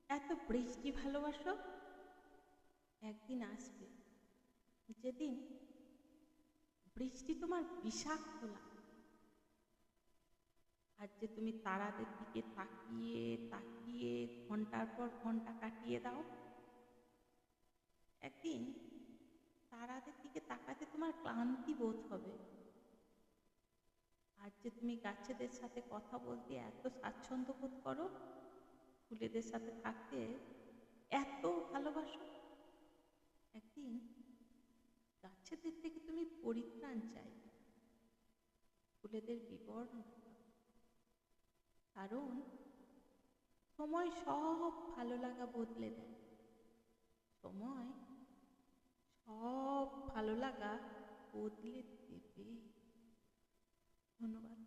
এত বৃষ্টি ভালোবাসো, একদিন আসবে যেদিন বৃষ্টি তোমার বিষাক্ত লাগবে। আর যে তুমি তারাদের দিকে তাকিয়ে তাকিয়ে ঘন্টার পর ঘন্টা কাটিয়ে দাও, একদিন তারাদের দিকে তাকাতে তোমার ক্লান্তি বোধ হবে। আর যে তুমি গাছেদের সাথে কথা বলতে এত স্বাচ্ছন্দ্য বোধ করো, ফুলেদের সাথে থাকতে এত ভালোবাসো, একদিন গাছেদের থেকে তুমি পরিত্রাণ চাইবে, ফুলেদের বিবর্ণ হবে। কারণ সময় সব ভালো লাগা বদলে দেয়, সময় সব ভালো লাগা বদলে দেবে। ধন্যবাদ।